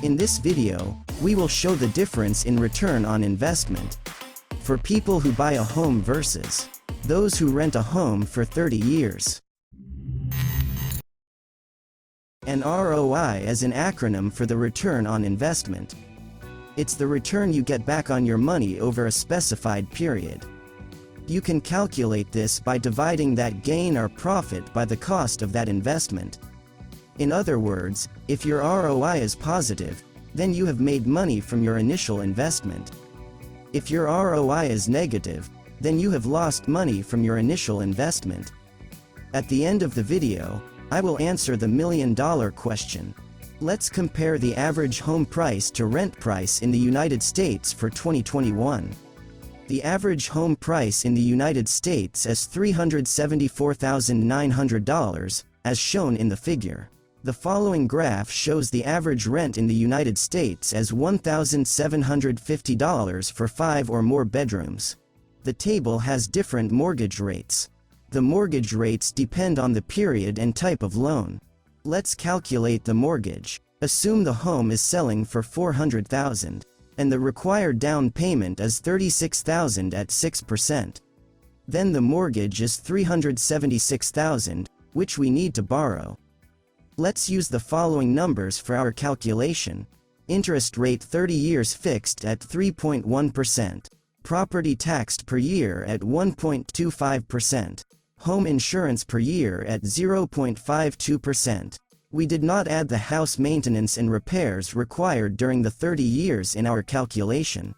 In this video, we will show the difference in return on investment for people who buy a home versus those who rent a home for 30 years. An ROI is an acronym for the return on investment. It's the return you get back on your money over a specified period. You can calculate this by dividing that gain or profit by the cost of that investment. In other words, if your ROI is positive, then you have made money from your initial investment. If your ROI is negative, then you have lost money from your initial investment. At the end of the video, I will answer the million-dollar question. Let's compare the average home price to rent price in the United States for 2021. The average home price in the United States is $374,900, as shown in the figure. The following graph shows the average rent in the United States as $1,750 for 5 or more bedrooms. The table has different mortgage rates. The mortgage rates depend on the period and type of loan. Let's calculate the mortgage. Assume the home is selling for $400,000, and the required down payment is $36,000 at 6%. Then the mortgage is $376,000, which we need to borrow. Let's use the following numbers for our calculation. Interest rate 30 years fixed at 3.1%. Property taxed per year at 1.25%. Home insurance per year at 0.52%. We did not add the house maintenance and repairs required during the 30 years in our calculation.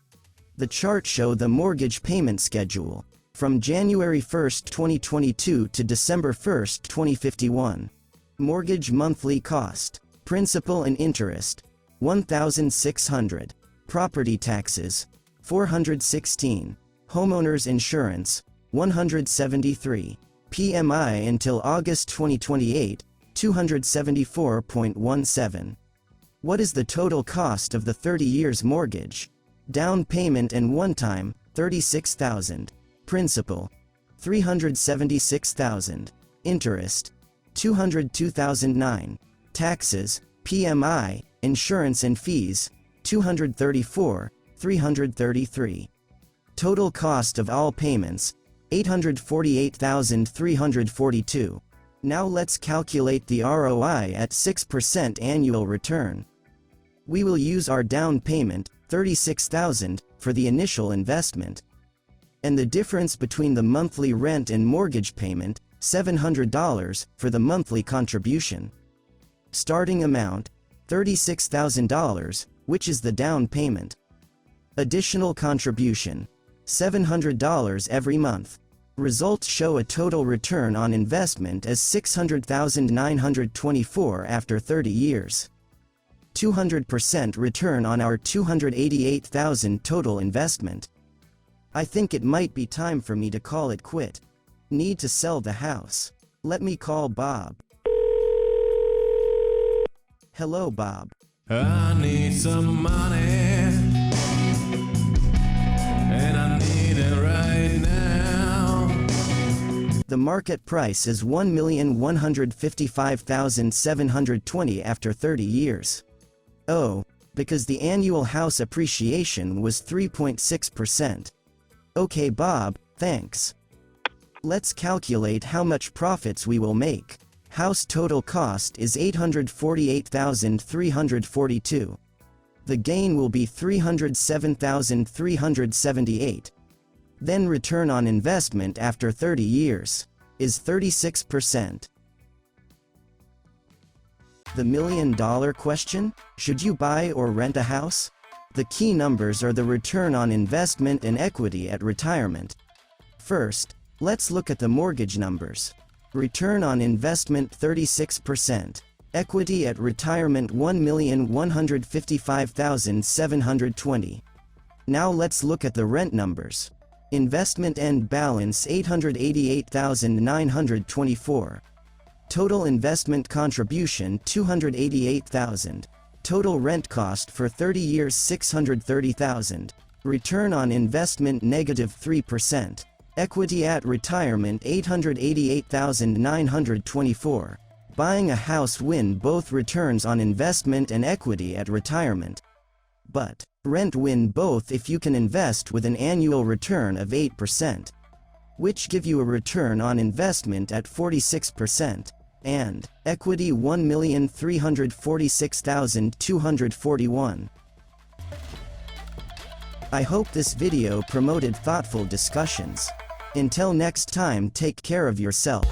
The chart shows the mortgage payment schedule from January 1, 2022 to December 1, 2051. Mortgage monthly cost, principal and interest, $1,600. Property taxes, $416. Homeowners insurance, $173. PMI until August 2028, $274.17. What is the total cost of the 30 years mortgage? Down payment and one-time, $36,000. Principal, $376,000. Interest, $202,009. Taxes, PMI, insurance and fees, $234,333. Total cost of all payments, $848,342. Now let's calculate the ROI at 6% annual return. We will use our down payment, $36,000, for the initial investment. And the difference between the monthly rent and mortgage payment, $700, for the monthly contribution. Starting amount, $36,000, which is the down payment. Additional contribution, $700 every month. Results show a total return on investment as $600,924 after 30 years. 200% return on our $288,000 total investment. I think it might be time for me to call it quit. Need to sell the house. Let me call Bob. Hello, Bob. I need some money, and I need it right now. The market price is $1,155,720 after 30 years. Oh, because the annual house appreciation was 3.6%. Okay, Bob, thanks. Let's calculate how much profits we will make. House total cost is $848,342. The gain will be $307,378. Then return on investment after 30 years is 36%. The million-dollar question? Should you buy or rent a house? The key numbers are the return on investment and equity at retirement. First, let's look at the mortgage numbers. Return on investment 36%. Equity at retirement $1,155,720. Now let's look at the rent numbers. Investment end balance $888,924. Total investment contribution $288,000. Total rent cost for 30 years $630,000. Return on investment -3%. Equity at retirement $888,924. Buying a house win both returns on investment and equity at retirement. But rent win both if you can invest with an annual return of 8%, which give you a return on investment at 46%, and equity 1,346,241. I hope this video promoted thoughtful discussions. Until next time, take care of yourself.